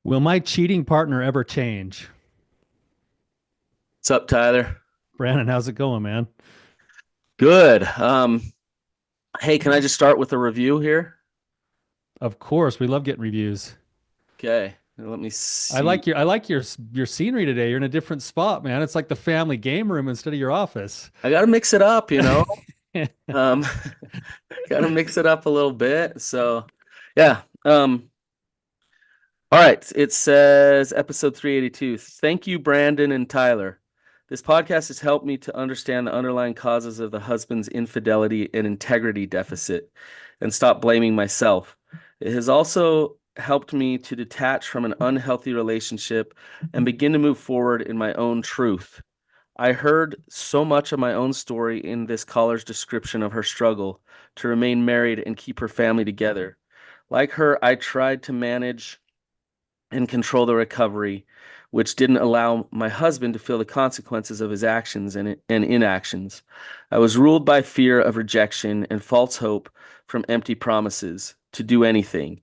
Will my cheating partner ever change? What's up, Tyler? Brandon, how's it going, man? Good. Hey, can I just start with a review here? Of course, we love getting reviews. Okay, let me I see. like your scenery today. You're in a different spot, man. It's like the family game room instead of your office. I gotta mix it up, you know. Um, gotta mix it up a little bit. So, yeah. All right. It says episode 382. Thank you, Brandon and Tyler. This podcast has helped me to understand the underlying causes of the husband's infidelity and integrity deficit and stop blaming myself. It has also helped me to detach from an unhealthy relationship and begin to move forward in my own truth. I heard so much of my own story in this caller's description of her struggle to remain married and keep her family together. Like her, I tried to manage and control the recovery, which didn't allow my husband to feel the consequences of his actions and inactions. I was ruled by fear of rejection and false hope from empty promises to do anything.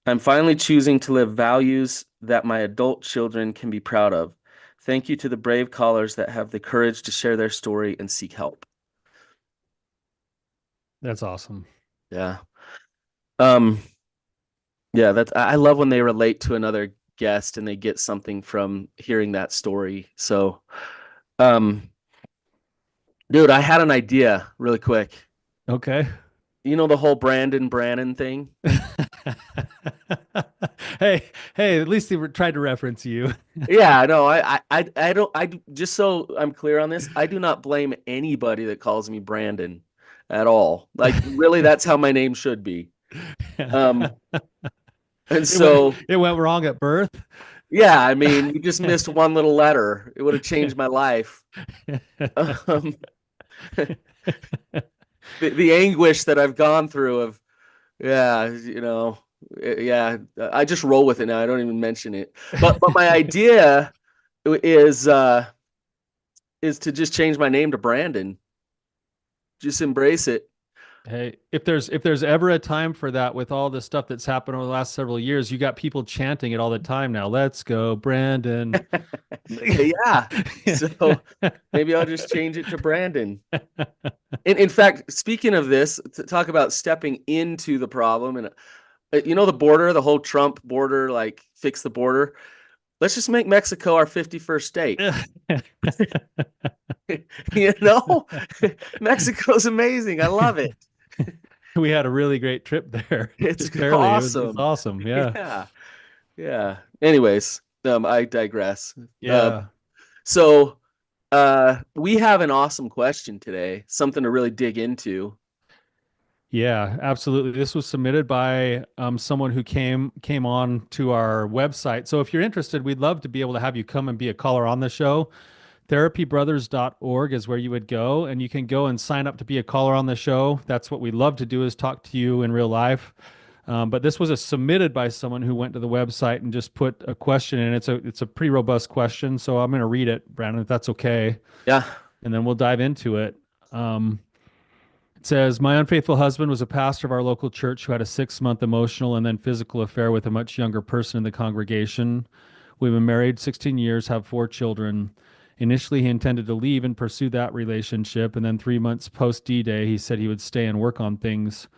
I'm finally choosing to live values that my adult children can be proud of. Thank you to the brave callers that have the courage to share their story and seek help. That's awesome. Yeah. Um, yeah, that's I love when they relate to another guest and they get something from hearing that story. So, um, dude, I had an idea really quick. Okay. You know the whole Brandon Brannon thing? Hey, hey, at least they were tried to reference you. Yeah, no, I don't, just so I'm clear on this, I do not blame anybody that calls me Brandon at all. Like, really, that's how my name should be. Um, and so, It went wrong at birth. yeah, I mean, you just missed one little letter. It would have changed my life. Um, the anguish that I've gone through of, yeah, yeah, I just roll with it now. I don't even mention it. But my idea is uh is to just change my name to Brandon. Just embrace it. Hey, if there's ever a time for that with all the stuff that's happened over the last several years, you got people chanting it all the time now. Let's go, Brandon. Yeah. So maybe I'll just change it to Brandon. In fact, speaking of this, to talk about stepping into the problem and you know the border, the whole Trump border, like fix the border. Let's just make Mexico our 51st state. You know, Mexico's amazing. I love it. We had a really great trip there. It's Just barely. It's awesome. awesome. Yeah. Yeah. Yeah. Anyways, I digress. Uh, Yeah. so we have an awesome question today, something to really dig into. Yeah, absolutely. This was submitted by someone who came on to our website. So if you're interested, we'd love to be able to have you come and be a caller on the show. Therapybrothers.org is where you would go, and you can go and sign up to be a caller on the show. That's what we love to do is talk to you in real life. But this was submitted by someone who went to the website and just put a question in. It's a pretty robust question, so I'm going to read it, Brandon, if that's okay, Yeah. and then we'll dive into it. Um, it says, my unfaithful husband was a pastor of our local church who had a 6 month emotional and then physical affair with a much younger person in the congregation. We've been married 16 years, have 4 children. Initially, he intended to leave and pursue that relationship, and then 3 months post D Day, he said he would stay and work on things.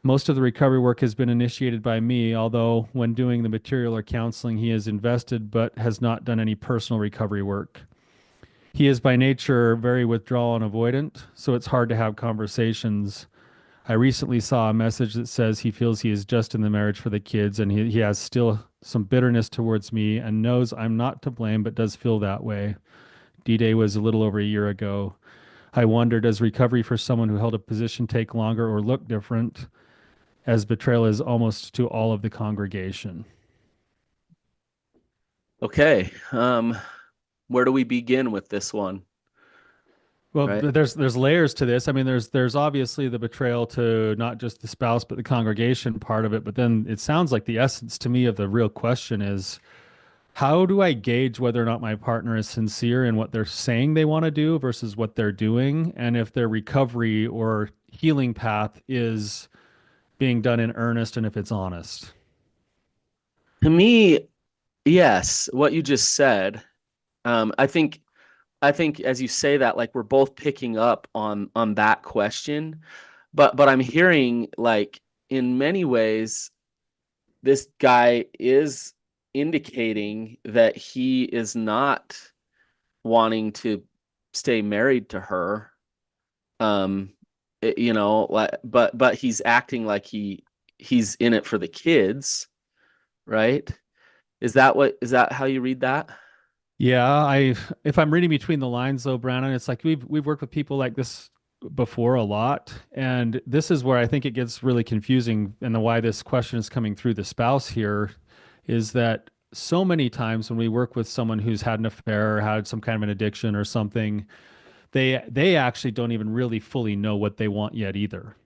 Most of the recovery work has been initiated by me, although when doing the material or counseling, he has invested but has not done any personal recovery work. He is by nature very withdrawal and avoidant, so it's hard to have conversations. I recently saw a message that says he feels he is just in the marriage for the kids and he has still some bitterness towards me and knows I'm not to blame but does feel that way. D Day was a little over a year ago. I wonder, does recovery for someone who held a position take longer or look different, as betrayal is almost to all of the congregation? Okay. Where do we begin with this one? Well, Right. there's layers to this. I mean, there's obviously the betrayal to not just the spouse but the congregation part of it. But then it sounds like the essence to me of the real question is, how do I gauge whether or not my partner is sincere in what they're saying they want to do versus what they're doing, and if their recovery or healing path is being done in earnest and if it's honest? To me, Yes, what you just said. I think as you say that, like we're both picking up on that question, but I'm hearing like in many ways this guy is indicating that he is not wanting to stay married to her. Um, but he's acting like he's in it for the kids, right? Is that how you read that? Yeah, I if I'm reading between the lines though, Brandon, it's like we've worked with people like this before a lot, and this is where I think it gets really confusing, and the why this question is coming through the spouse here is that so many times when we work with someone who's had an affair or had some kind of an addiction or something, they actually don't even really fully know what they want yet either.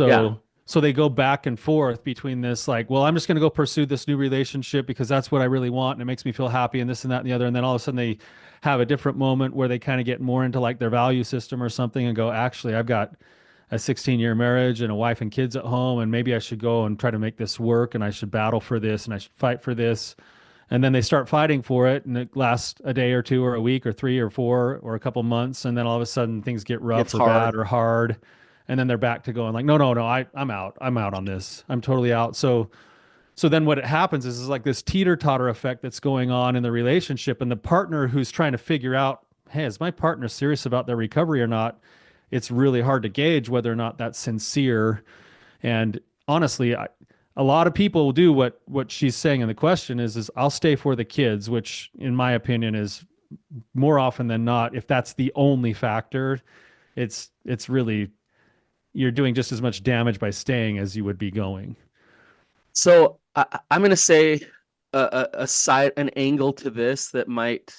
Yeah, So they go back and forth between this like, well, I'm just going to go pursue this new relationship because that's what I really want and it makes me feel happy and this and that and the other. And then all of a sudden they have a different moment where they kind of get more into like their value system or something and go, actually, I've got a 16-year marriage and a wife and kids at home and maybe I should go and try to make this work and I should battle for this and I should fight for this. And then they start fighting for it and it lasts a day or two or a week or three or four or a couple months and then all of a sudden things get it's rough or bad hard. or hard and then they're back to going like no, I'm out on this, I'm totally out. So then what it happens is like this teeter-totter effect that's going on in the relationship and the partner who's trying to figure out, hey, is my partner serious about their recovery or not? It's really hard to gauge whether or not that's sincere. And honestly, a lot of people will do what she's saying in the question is I'll stay for the kids, which in my opinion is more often than not, if that's the only factor, it's really you're doing just as much damage by staying as you would be going. So I'm going to say a side, an angle to this that might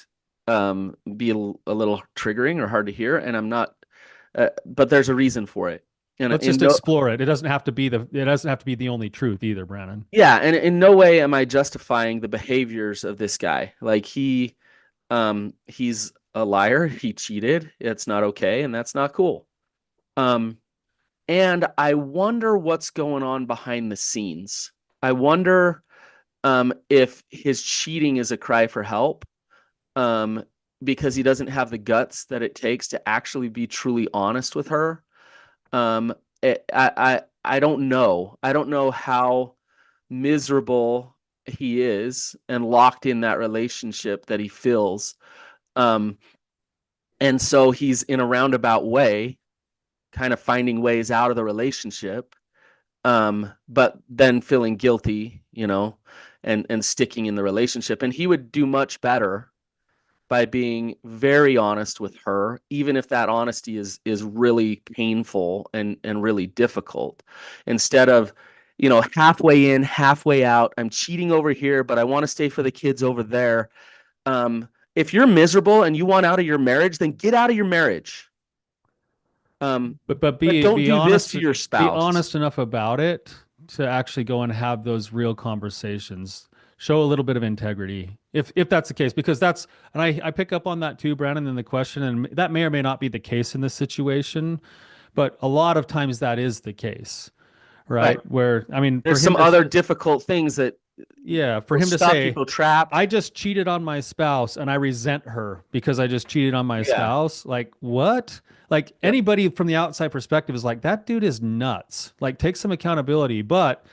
be a little triggering or hard to hear, and I'm not, but there's a reason for it. And Let's in just no, explore it. It doesn't have to be the only truth either, Brandon. yeah, and in no way am I justifying the behaviors of this guy. Like he's a liar. He cheated. It's not okay, and that's not cool. Um, and I wonder what's going on behind the scenes. I wonder if his cheating is a cry for help, um, because he doesn't have the guts that it takes to actually be truly honest with her. Um, I don't know. I don't know how miserable he is and locked in that relationship that he feels. Um, and so he's in a roundabout way, kind of finding ways out of the relationship, but then feeling guilty, and sticking in the relationship. And he would do much better by being very honest with her, even if that honesty is really painful and really difficult. Instead of, halfway in, halfway out, I'm cheating over here, but I want to stay for the kids over there. If you're miserable and you want out of your marriage, then get out of your marriage. But But don't do this to your be spouse. honest enough about it to actually go and have those real conversations. Show a little bit of integrity if that's the case, because that's and I pick up on that too, Brandon, in the question, and that may or may not be the case in this situation, but a lot of times that is the case, Right. right? Where I mean, for There's him some to other difficult things that yeah, for feel him to stuck, you say, feel trapped. I just cheated on my spouse and I resent her because I just cheated on my Yeah. spouse. Like, what? Like, Yep. anybody from the outside perspective is like, that dude is nuts. Like, take some accountability. But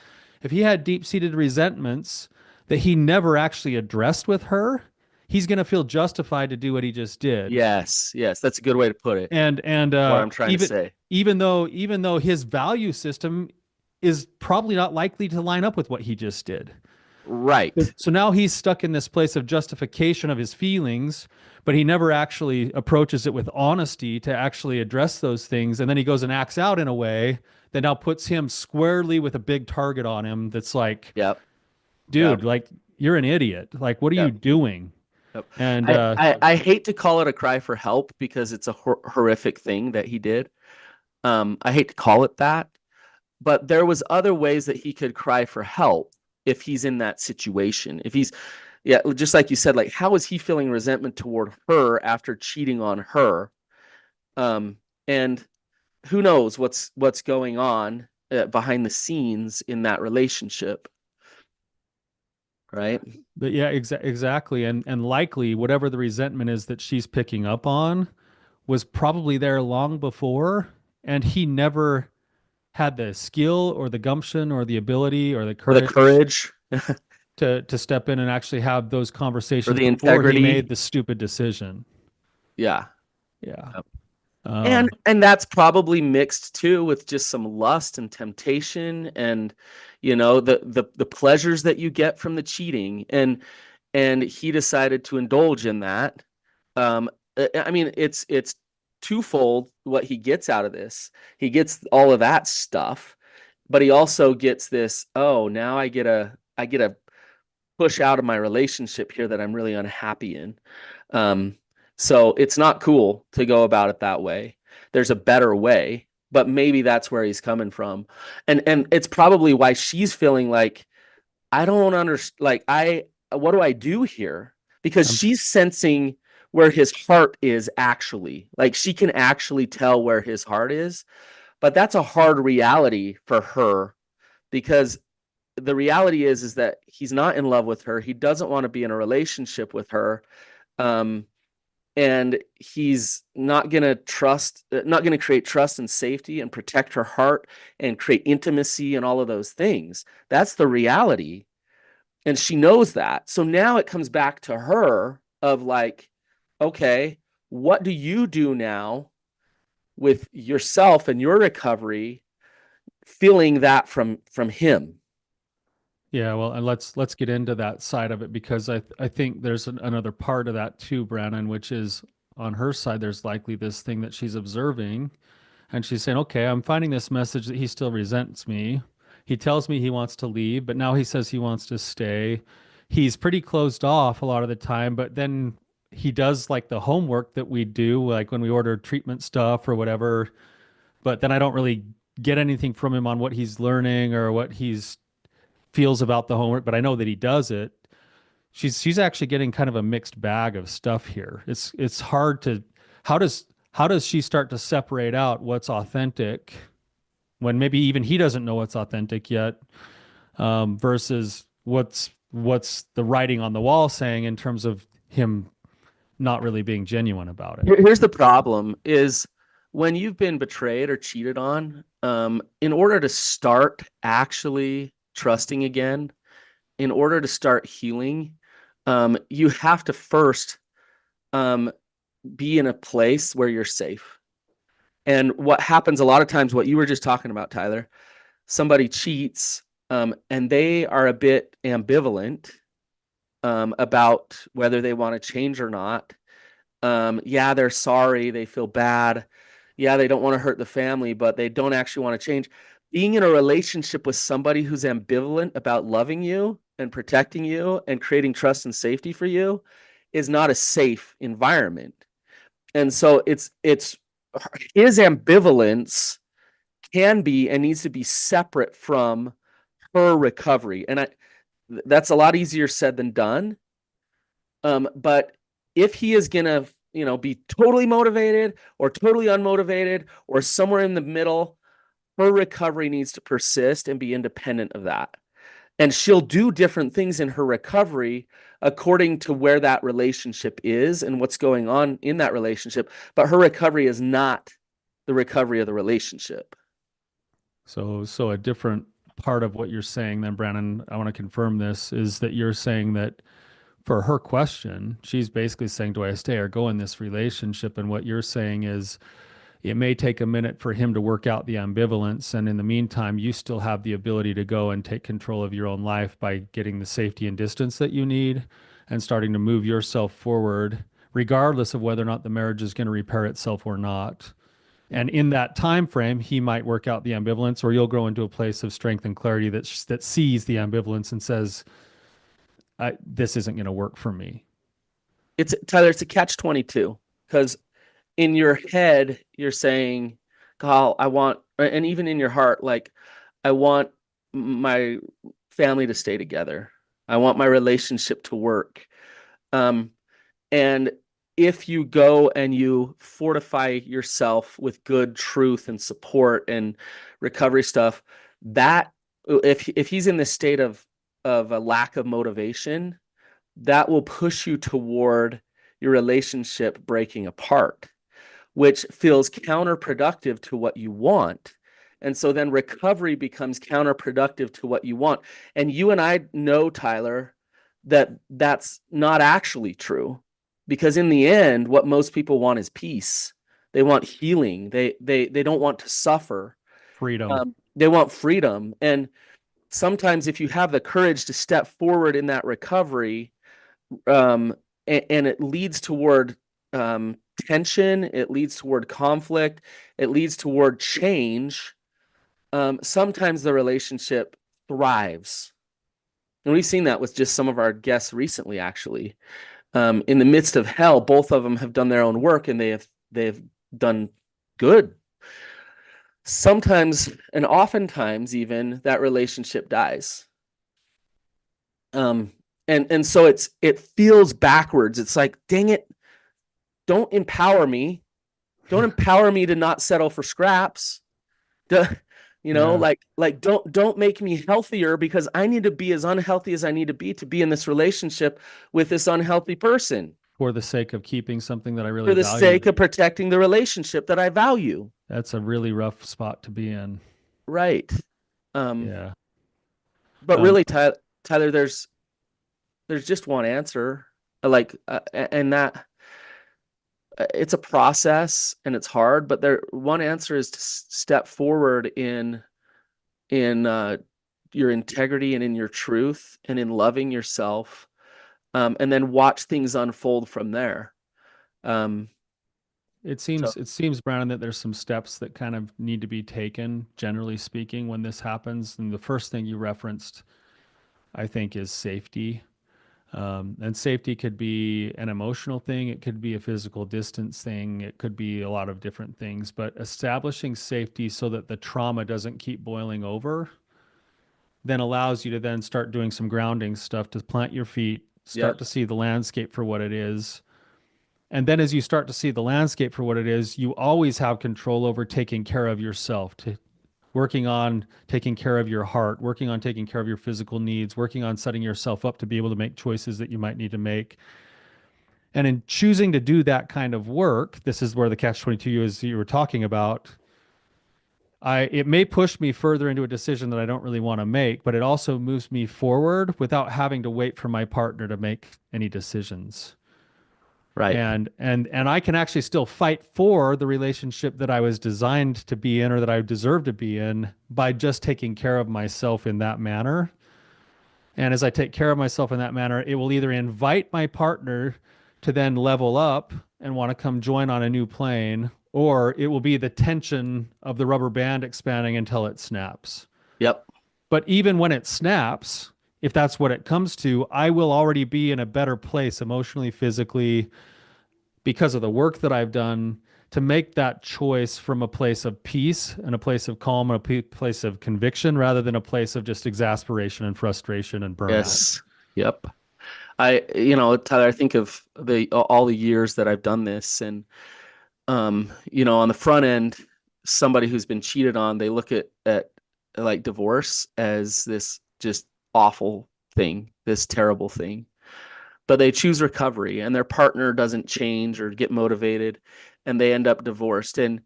if he had deep seated resentments that he never actually addressed with her, he's going to feel justified to do what he just did. Yes. Yes. That's a good way to put it. And What I'm trying to say. even though his value system is probably not likely to line up with what he just did. Right. So now he's stuck in this place of justification of his feelings, but he never actually approaches it with honesty to actually address those things. And then he goes and acts out in a way that now puts him squarely with a big target on him that's like, Yep. Yep. dude, like, you're an idiot. Like, what are you Yep. doing? Yep. And I hate to call it a cry for help because it's a horrific thing that he did. I hate to call it that, but there was other ways that he could cry for help if he's in that situation. If he's, yeah, just like you said, like how is he feeling resentment toward her after cheating on her? And who knows what's going on behind the scenes in that relationship, right? But yeah, exactly. And likely whatever the resentment is that she's picking up on was probably there long before, and he never had the skill or the gumption or the ability or the Or the courage courage to step in and actually have those or conversations the before he made integrity. the stupid decision. Yeah. Yeah. Yep. And Um, that's probably mixed too with just some lust and temptation and the pleasures that you get from the cheating, and he decided to indulge in that. I mean, it's twofold what he gets out of this. He gets all of that stuff, but he also gets this, oh, now I get a push out of my relationship here that I'm really unhappy in. Um, so it's not cool to go about it that way. There's a better way, but maybe that's where he's coming from. And it's probably why she's feeling like, I don't understand, like, what do I do here? Because I'm, she's sensing where his heart is actually. Like, she can actually tell where his heart is, but that's a hard reality for her, because the reality is that he's not in love with her. He doesn't want to be in a relationship with her. Um, and he's not going to create trust and safety and protect her heart and create intimacy and all of those things. That's the reality. And she knows that. So now it comes back to her of like, okay, what do you do now with yourself and your recovery, feeling that from him? yeah, well, and let's get into that side of it because I think there's another part of that too, Brandon, which is on her side, there's likely this thing that she's observing. And she's saying, okay, I'm finding this message that he still resents me. He tells me he wants to leave, but now he says he wants to stay. He's pretty closed off a lot of the time, but then he does like the homework that we do, like when we order treatment stuff or whatever. But then I don't really get anything from him on what he's learning or what he's feels about the homework, but I know that he does it. She's actually getting kind of a mixed bag of stuff here. It's hard to how does she start to separate out what's authentic when maybe even he doesn't know what's authentic yet, versus what's the writing on the wall saying in terms of him not really being genuine about it. Here's the problem is when you've been betrayed or cheated on, in order to start actually trusting again, in order to start healing, you have to first um, be in a place where you're safe. And what happens a lot of times, what you were just talking about, Tyler, somebody cheats, and they are a bit ambivalent about whether they want to change or not. Yeah, they're sorry, they feel bad. Yeah, they don't want to hurt the family, but they don't actually want to change. Being in a relationship with somebody who's ambivalent about loving you and protecting you and creating trust and safety for you is not a safe environment. And so it's his ambivalence can be and needs to be separate from her recovery. And that's a lot easier said than done. But if he is gonna, be totally motivated or totally unmotivated or somewhere in the middle, her recovery needs to persist and be independent of that. And she'll do different things in her recovery according to where that relationship is and what's going on in that relationship. But her recovery is not the recovery of the relationship. So a different part of what you're saying then, Brandon, I want to confirm this, is that you're saying that for her question, she's basically saying, do I stay or go in this relationship? And what you're saying is it may take a minute for him to work out the ambivalence. And in the meantime, you still have the ability to go and take control of your own life by getting the safety and distance that you need and starting to move yourself forward, regardless of whether or not the marriage is going to repair itself or not. And in that time frame, he might work out the ambivalence, or you'll grow into a place of strength and clarity that sees the ambivalence and says, "This isn't going to work for me." It's Tyler, it's a catch-22 because in your head, you're saying, God, I want, and even in your heart, like, I want my family to stay together. I want my relationship to work. Um, and if you go and you fortify yourself with good truth and support and recovery stuff, that if he's in this state of of a lack of motivation, that will push you toward your relationship breaking apart, which feels counterproductive to what you want. And so then recovery becomes counterproductive to what you want. And you and I know, Tyler, that that's not actually true, because in the end, what most people want is peace. They want healing. They don't want to suffer. Freedom. They want freedom. And sometimes if you have the courage to step forward in that recovery, and it leads toward tension, it leads toward conflict, it leads toward change, sometimes the relationship thrives. And we've seen that with just some of our guests recently, actually. In the midst of hell, both of them have done their own work, and they have done good. Sometimes, and oftentimes even, that relationship dies. And so it feels backwards. It's like, dang it, don't empower me. Don't empower me to not settle for scraps. Yeah. Like don't make me healthier, because I need to be as unhealthy as I need to be in this relationship with this unhealthy person For the sake of keeping something that I really for the value. sake of protecting the relationship that I value. That's a really rough spot to be in. Right. Um, Yeah. but Um, really, Tyler, there's just one answer. And that it's a process and it's hard, but one answer is to step forward in your integrity and in your truth and in loving yourself, and then watch things unfold from there. Um, it so seems, Brandon, that there's some steps that kind of need to be taken, generally speaking, when this happens. And the first thing you referenced, I think, is safety. And safety could be an emotional thing, it could be a physical distance thing, it could be a lot of different things. But establishing safety so that the trauma doesn't keep boiling over then allows you to then start doing some grounding stuff to plant your feet, start yep, to see the landscape for what it is. And then as you start to see the landscape for what it is, you always have control over taking care of yourself, to working on taking care of your heart, working on taking care of your physical needs, working on setting yourself up to be able to make choices that you might need to make. And in choosing to do that kind of work, this is where the catch 22 is you were talking about. It may push me further into a decision that I don't really want to make, but it also moves me forward without having to wait for my partner to make any decisions. right. And I can actually still fight for the relationship that I was designed to be in or that I deserve to be in by just taking care of myself in that manner. And as I take care of myself in that manner, it will either invite my partner to then level up and want to come join on a new plane, or it will be the tension of the rubber band expanding until it snaps. Yep. But even when it snaps, if that's what it comes to, I will already be in a better place emotionally, physically, because of the work that I've done to make that choice from a place of peace and a place of calm and a place of conviction rather than a place of just exasperation and frustration and burnout. Yes. Yep. Tyler, I think of the all the years that I've done this, and on the front end, somebody who's been cheated on, they look at like divorce as this just awful thing, this terrible thing. But they choose recovery, and their partner doesn't change or get motivated, and they end up divorced. And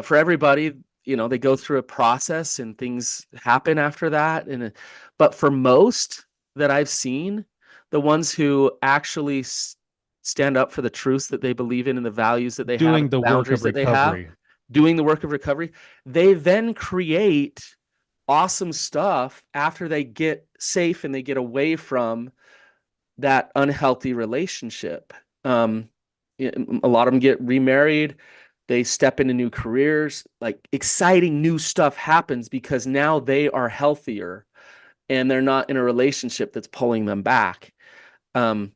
for everybody, they go through a process and things happen after that. But for most that I've seen, the ones who actually stand up for the truths that they believe in and the values that they have and Doing the the work boundaries of that they have, recovery. doing the work of recovery, they then create awesome stuff after they get safe and they get away from that unhealthy relationship. Um, a lot of them get remarried. They step into new careers. Like exciting new stuff happens because now they are healthier and they're not in a relationship that's pulling them back. Um,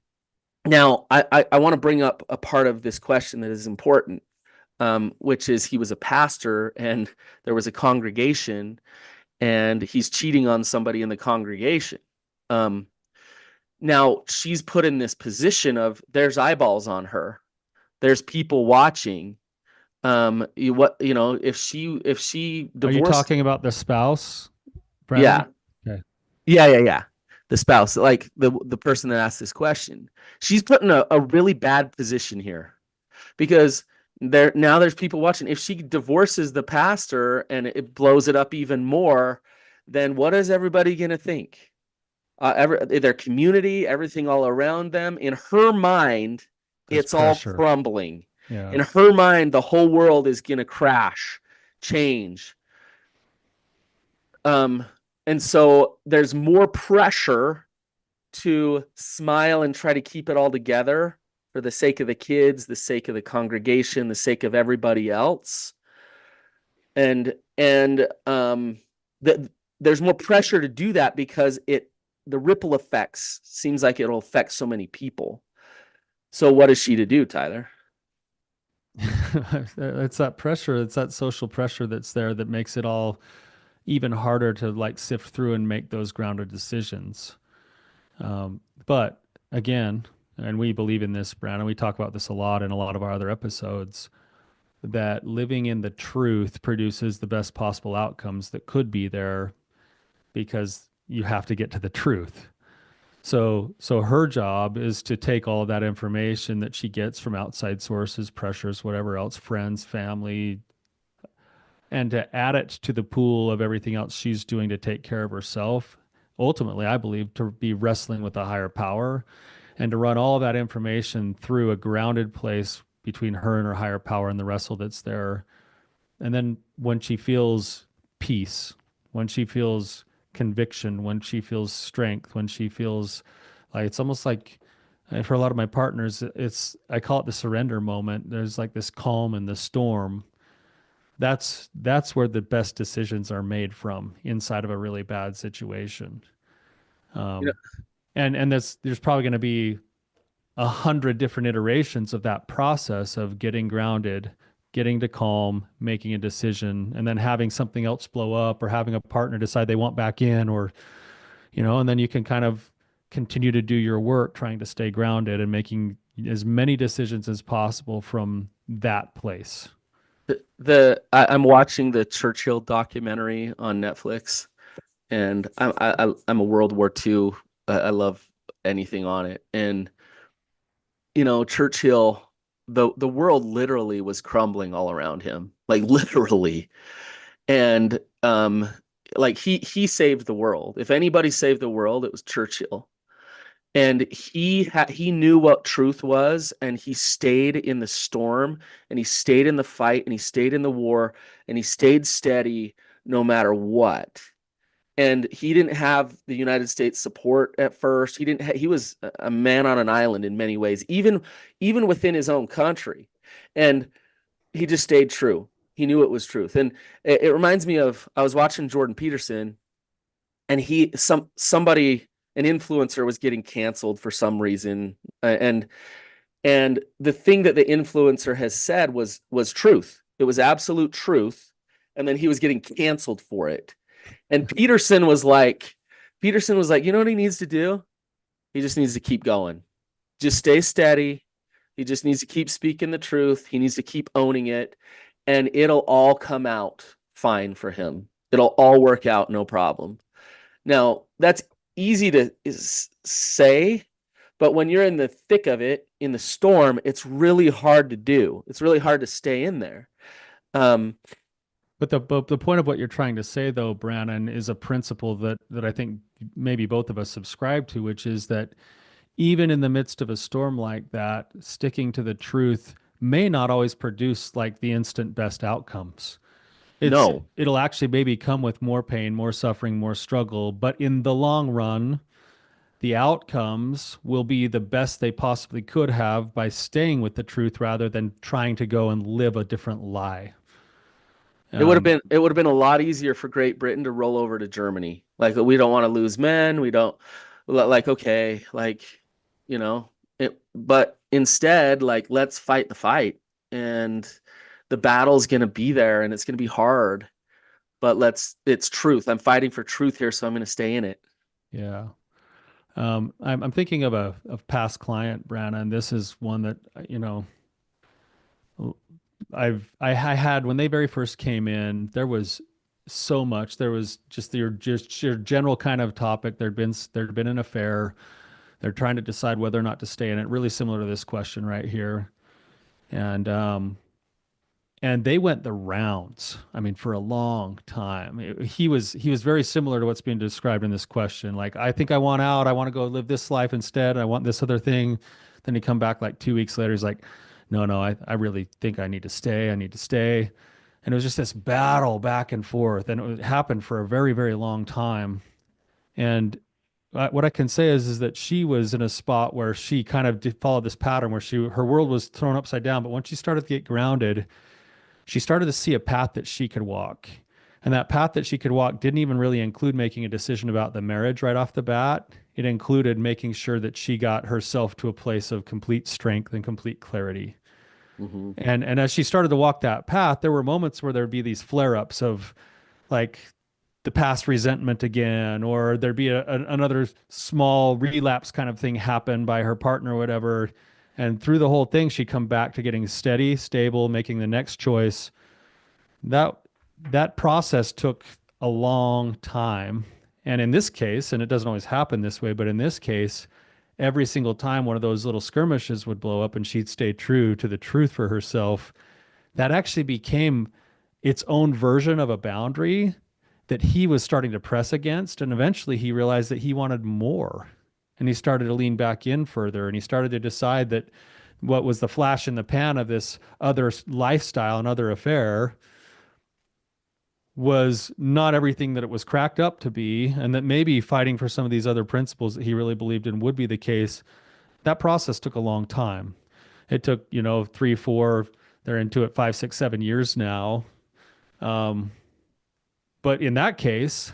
Now, I want to bring up a part of this question that is important, which is he was a pastor and there was a congregation and he's cheating on somebody in the congregation. Um, Now she's put in this position of there's eyeballs on her. There's people watching. If she Are you divorced, talking about the spouse, yeah, Brandon? Okay. yeah. the spouse, like the person that asked this question. She's put in a really bad position here because there's people watching. If she divorces the pastor and it blows it up even more, then what is everybody gonna think? Their community, everything all around them. In her mind, There's it's all pressure. crumbling. Yeah. In her mind, the whole world is gonna crash, change. Um, and so there's more pressure to smile and try to keep it all together for the sake of the kids, the sake of the congregation, the sake of everybody else. And that there's more pressure to do that because the ripple effects seems like it'll affect so many people. So what is she to do, Tyler? It's that pressure, it's that social pressure that's there that makes it all even harder to like sift through and make those grounded decisions. But again, and we believe in this, Brandon, we talk about this a lot in a lot of our other episodes, that living in the truth produces the best possible outcomes that could be there because you have to get to the truth. So her job is to take all of that information that she gets from outside sources, pressures, whatever else, friends, family, and to add it to the pool of everything else she's doing to take care of herself. Ultimately, I believe to be wrestling with a higher power and to run all of that information through a grounded place between her and her higher power and the wrestle that's there. And then when she feels peace, when she feels conviction, when she feels strength, when she feels like it's almost like and for a lot of my partners, it's I call it the surrender moment. There's like this calm in the storm. That's where the best decisions are made from inside of a really bad situation. You know, Um, and there's probably going to be 100 different iterations of that process of getting grounded, getting to calm, making a decision, and then having something else blow up or having a partner decide they want back in or, and then you can kind of continue to do your work trying to stay grounded and making as many decisions as possible from that place. I'm watching the Churchill documentary on Netflix, and I'm a World War II. I love anything on it, and Churchill, the world literally was crumbling all around him, like literally. And like he saved the world. If anybody saved the world, it was Churchill. And he knew what truth was, and he stayed in the storm, and he stayed in the fight, and he stayed in the war, and he stayed steady no matter what. And he didn't have the United States support at first. He was a man on an island in many ways, even within his own country. And he just stayed true. He knew it was truth. And it reminds me of I was watching Jordan Peterson, and somebody, an influencer, was getting canceled for some reason. And the thing that the influencer has said was truth. It was absolute truth. And then he was getting canceled for it. And Peterson was like, you know what he needs to do? He just needs to keep going. Just stay steady. He just needs to keep speaking the truth. He needs to keep owning it, and it'll all come out fine for him. It'll all work out, no problem. Now, that's easy to say, but when you're in the thick of it, in the storm, it's really hard to do. It's really hard to stay in there. Um, But the point of what you're trying to say, though, Brannon, is a principle that I think maybe both of us subscribe to, which is that even in the midst of a storm like that, sticking to the truth may not always produce like the instant best outcomes. no, It'll actually maybe come with more pain, more suffering, more struggle, but in the long run, the outcomes will be the best they possibly could have by staying with the truth rather than trying to go and live a different lie. Um, it would have been a lot easier for Great Britain to roll over to Germany. Like we don't want to lose men. We don't like okay, like you know, but instead like let's fight the fight, and the battle's going to be there and it's going to be hard, but it's truth. I'm fighting for truth here, so I'm going to stay in it. yeah. I'm thinking of a of past client, Brandon. This is one that I had when they very first came in. There was so much. There was just your general kind of topic. There'd been an affair. They're trying to decide whether or not to stay in it. Really similar to this question right here. And and they went the rounds. I mean, for a long time. He was very similar to what's being described in this question. Like, I think I want out. I want to go live this life instead. I want this other thing. Then he come back like 2 weeks later. He's like, no, no, I really think I need to stay. I need to stay. And it was just this battle back and forth, and it happened for a very, very long time. And what I can say is that she was in a spot where she kind of followed this pattern where her world was thrown upside down. But once she started to get grounded, she started to see a path that she could walk. And that path that she could walk didn't even really include making a decision about the marriage right off the bat. It included making sure that she got herself to a place of complete strength and complete clarity. Hmm. And as she started to walk that path, there were moments where there'd be these flare-ups of like the past resentment again, or there'd be another small relapse kind of thing happen by her partner or whatever. And through the whole thing, she'd come back to getting steady, stable, making the next choice. That that process took a long time. And in this case, and it doesn't always happen this way, but in this case, every single time one of those little skirmishes would blow up and she'd stay true to the truth for herself, that actually became its own version of a boundary that he was starting to press against. And eventually he realized that he wanted more. And he started to lean back in further, and he started to decide that what was the flash in the pan of this other lifestyle and other affair was not everything that it was cracked up to be, and that maybe fighting for some of these other principles that he really believed in would be the case. That process took a long time. It took, 3, 4, they're into it 5, 6, 7 years now. Um, but in that case,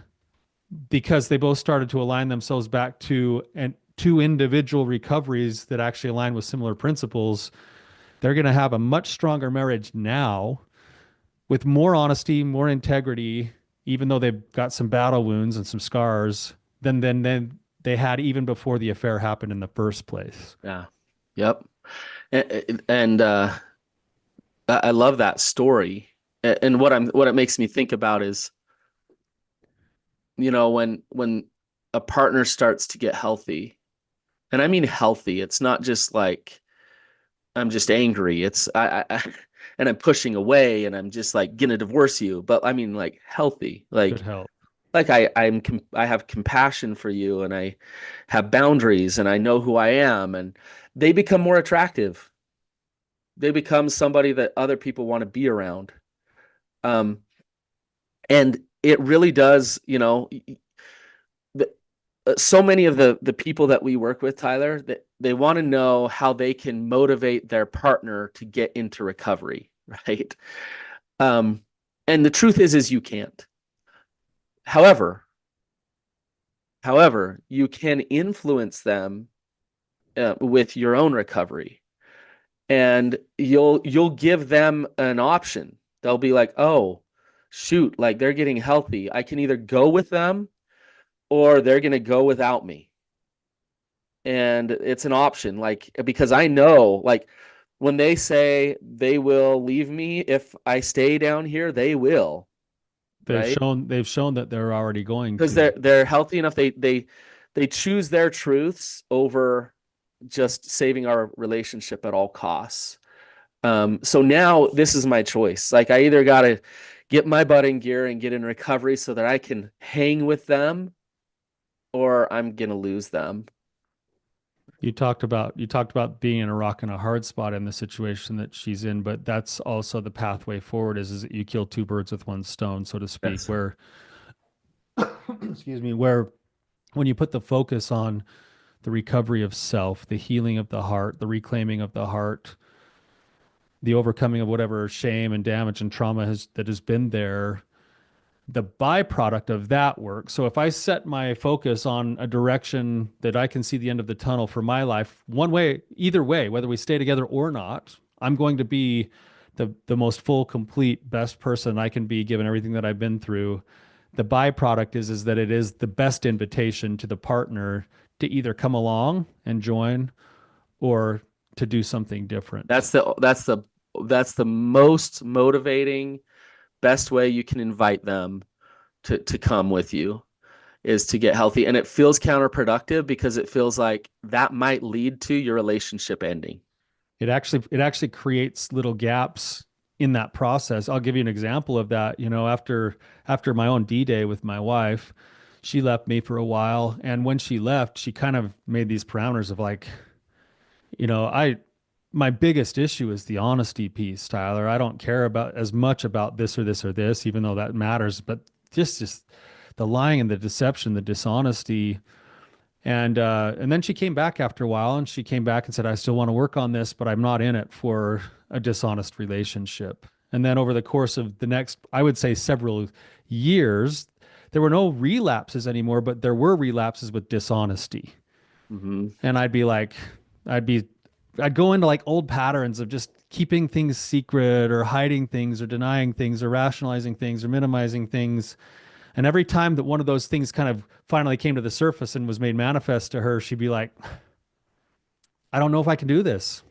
because they both started to align themselves back to and two individual recoveries that actually align with similar principles, they're going to have a much stronger marriage now with more honesty, more integrity, even though they've got some battle wounds and some scars than they had even before the affair happened in the first place. Yeah. Yep. And I love that story. And what it makes me think about is, when a partner starts to get healthy, and I mean healthy, it's not just like I'm just angry. It's and I'm pushing away and I'm just like gonna divorce you. But I mean like healthy, Good health. like I have compassion for you, and I have boundaries, and I know who I am, and they become more attractive. They become somebody that other people want to be around. Um, and it really does, the, so many of the people that we work with, Tyler, that they want to know how they can motivate their partner to get into recovery, right? Um, and the truth is you can't. However, you can influence them with your own recovery, and you'll give them an option. They'll be like, "Oh, shoot, like they're getting healthy. I can either go with them or they're going to go without me." And it's an option, like, because I know, like, when they say they will leave me if I stay down here, they will, right? They've shown that they're already going Because to. they're healthy enough. They choose their truths over just saving our relationship at all costs. So now this is my choice. Like, I either got to get my butt in gear and get in recovery so that I can hang with them, or I'm gonna lose them. You talked about being in a rock and a hard spot in the situation that she's in, but that's also the pathway forward is that you kill two birds with one stone, so to speak, Yes. where excuse me, where when you put the focus on the recovery of self, the healing of the heart, the reclaiming of the heart, the overcoming of whatever shame and damage and trauma has been there, the byproduct of that work. So if I set my focus on a direction that I can see the end of the tunnel for my life, one way, either way, whether we stay together or not, I'm going to be the most full, complete, best person I can be given everything that I've been through. The byproduct is that it is the best invitation to the partner to either come along and join or to do something different. That's the most motivating, best way you can invite them. to come with you is to get healthy. And it feels counterproductive because it feels like that might lead to your relationship ending. It actually creates little gaps in that process. I'll give you an example of that. After my own D-Day with my wife, she left me for a while, and when she left, she kind of made these parameters of like, I my biggest issue is the honesty piece, Tyler. I don't care about as much about this or this or this, even though that matters, but just the lying and the deception, the dishonesty. And then she came back after a while, and she came back and said, I still want to work on this, but I'm not in it for a dishonest relationship. And then over the course of the next, I would say several years, there were no relapses anymore, but there were relapses with dishonesty. Mm-hmm. And I'd be, I'd go into like old patterns of just keeping things secret or hiding things or denying things or rationalizing things or minimizing things. And every time that one of those things kind of finally came to the surface and was made manifest to her, she'd be like, I don't know if I can do this.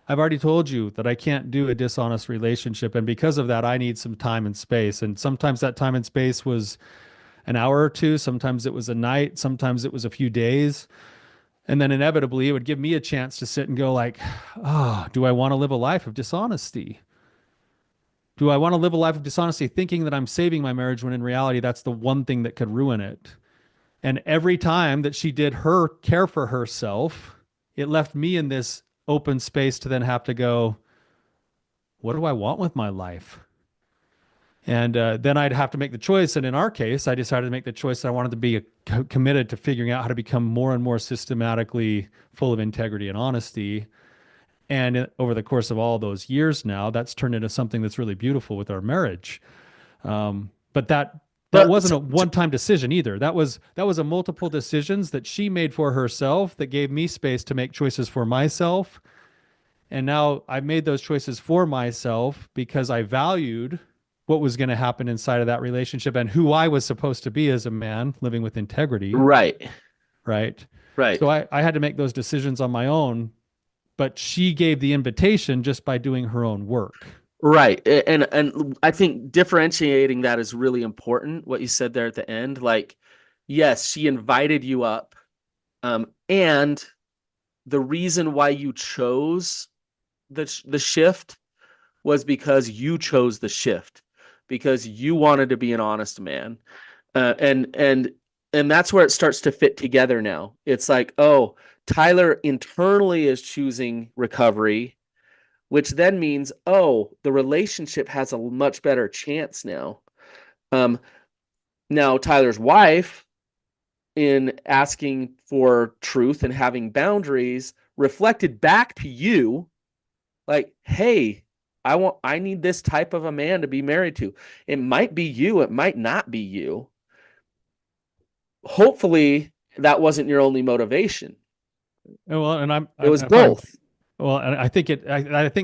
I've already told you that I can't do a dishonest relationship. And because of that, I need some time and space. And sometimes that time and space was an hour or two. Sometimes it was a night. Sometimes it was a few days. And then inevitably, it would give me a chance to sit and go like, oh, do I want to live a life of dishonesty? Do I want to live a life of dishonesty thinking that I'm saving my marriage when in reality, that's the one thing that could ruin it? And every time that she did her care for herself, it left me in this open space to then have to go, what do I want with my life? And then I'd have to make the choice. And in our case, I decided to make the choice that I wanted to be committed to figuring out how to become more and more systematically full of integrity and honesty. And over the course of all those years now, that's turned into something that's really beautiful with our marriage. But that But wasn't a one-time decision either. That was a multiple decisions that she made for herself that gave me space to make choices for myself. And now I made those choices for myself because I valued what was going to happen inside of that relationship and who I was supposed to be as a man living with integrity, right, right? right, So I had to make those decisions on my own, but she gave the invitation just by doing her own work. right. And I think differentiating that is really important. What you said there at the end, like, yes, she invited you up, and the reason why you chose the shift was because you chose the shift because you wanted to be an honest man. Uh, and and and that's where it starts to fit together now. It's like, oh, Tyler internally is choosing recovery, which then means, oh, the relationship has a much better chance now. Um, Now Tyler's wife, in asking for truth and having boundaries, reflected back to you like, hey, I need this type of a man to be married to. It might be you, it might not be you. Hopefully that wasn't your only motivation. Well, and It was if I'm both. well, and I think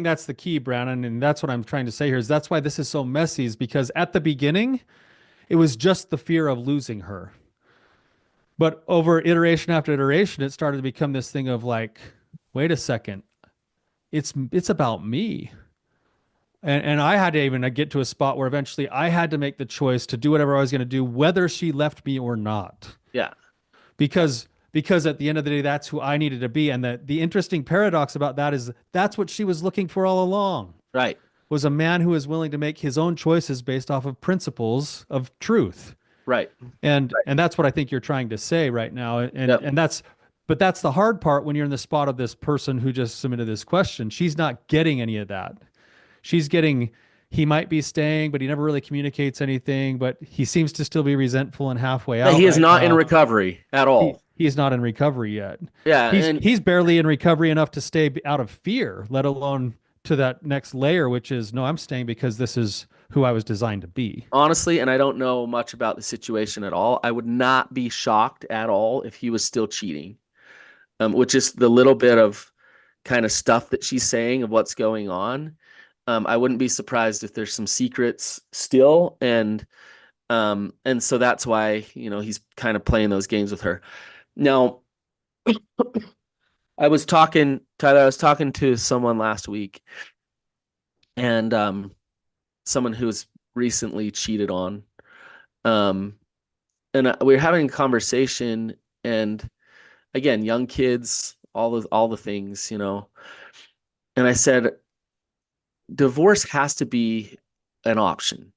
that's the key, Brandon, and that's what I'm trying to say here is that's why this is so messy is because at the beginning it was just the fear of losing her. But over iteration after iteration, it started to become this thing of like, wait a second, it's about me. And I had to even get to a spot where eventually I had to make the choice to do whatever I was going to do, whether she left me or not. Yeah. Because at the end of the day, that's who I needed to be. And the interesting paradox about that is that's what she was looking for all along, Right. was a man who is willing to make his own choices based off of principles of truth. Right. And that's what I think you're trying to say right now. And Yep. and that's but that's the hard part when you're in the spot of this person who just submitted this question. She's not getting any of that. She's getting he might be staying, but he never really communicates anything, but he seems to still be resentful and halfway But out he is right not in now. recovery at all. He's not in recovery yet. Yeah. And He's barely in recovery enough to stay out of fear, let alone to that next layer, which is no, I'm staying because this is who I was designed to be. honestly, and I don't know much about the situation at all, I would not be shocked at all if he was still cheating. Which is the little bit of kind of stuff that she's saying of what's going on. I wouldn't be surprised if there's some secrets still, and so that's why he's kind of playing those games with her. Now, Tyler. I was talking to someone last week, and someone who's recently cheated on, Um, and we were having a conversation, and again, young kids, all the things, you know. And I said, divorce has to be an option.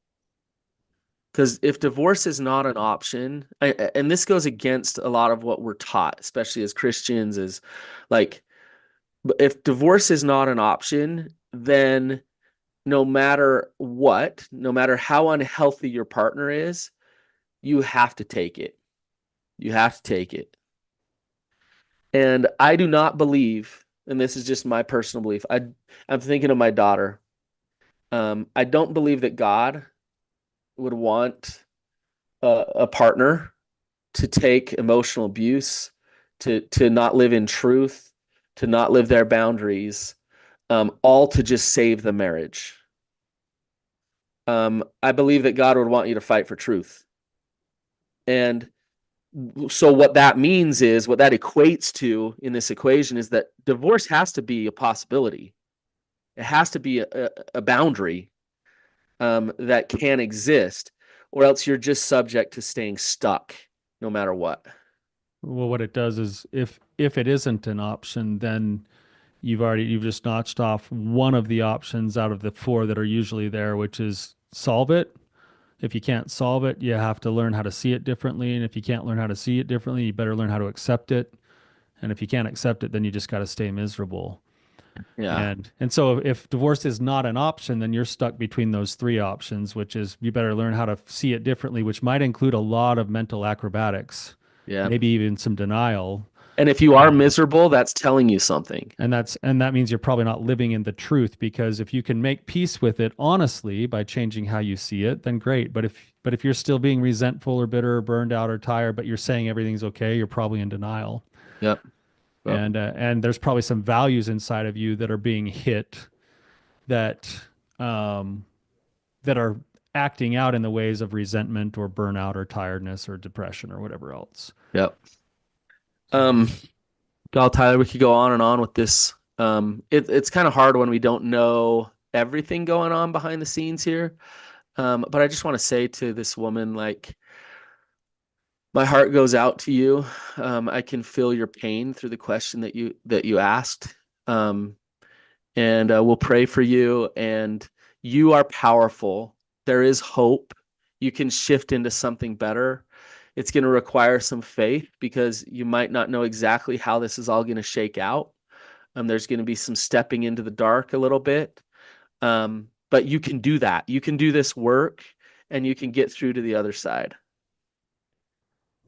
Because if divorce is not an option, and this goes against a lot of what we're taught, especially as Christians, is like, if divorce is not an option, then no matter what, no matter how unhealthy your partner is, you have to take it. You have to take it. And I do not believe, and this is just my personal belief. I'm thinking of my daughter. I don't believe that God would want a partner to take emotional abuse, to not live in truth, to not live their boundaries, all to just save the marriage. I believe that God would want you to fight for truth. And so what that means is, what that equates to in this equation is that divorce has to be a possibility. It has to be a boundary that can exist, or else you're just subject to staying stuck no matter what. Well, what it does is if it isn't an option, then you've just notched off one of the options out of the four that are usually there, which is solve it. If you can't solve it, you have to learn how to see it differently. And if you can't learn how to see it differently, you better learn how to accept it. And if you can't accept it, then you just got to stay miserable. Yeah. And so if divorce is not an option, then you're stuck between those three options, which is you better learn how to see it differently, which might include a lot of mental acrobatics, Yeah. maybe even some denial. And if you are Uh, miserable, that's telling you something. and that means you're probably not living in the truth, because if you can make peace with it honestly by changing how you see it, then great. But if you're still being resentful or bitter or burned out or tired, but you're saying everything's okay, you're probably in denial. Yep. Yep. And there's probably some values inside of you that are being hit, that um, that are acting out in the ways of resentment or burnout or tiredness or depression or whatever else. Yep. So Um, God, Tyler, we could go on and on with this. It's kind of hard when we don't know everything going on behind the scenes here. But I just want to say to this woman, like, my heart goes out to you. I can feel your pain through the question that you asked. Um, and we'll pray for you. And you are powerful. There is hope. You can shift into something better. It's going to require some faith because you might not know exactly how this is all going to shake out. There's going to be some stepping into the dark a little bit. But you can do that. You can do this work and you can get through to the other side.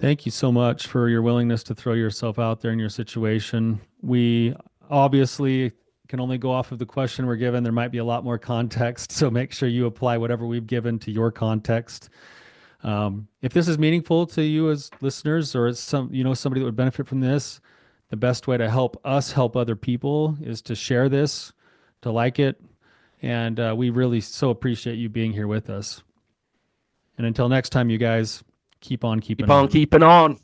thank you so much for your willingness to throw yourself out there in your situation. We obviously can only go off of the question we're given. There might be a lot more context, so make sure you apply whatever we've given to your context. If this is meaningful to you as listeners, or as somebody that would benefit from this, the best way to help us help other people is to share this, to like it, and we really so appreciate you being here with us. And until next time, you guys, keep on Keep keeping on on. keeping on.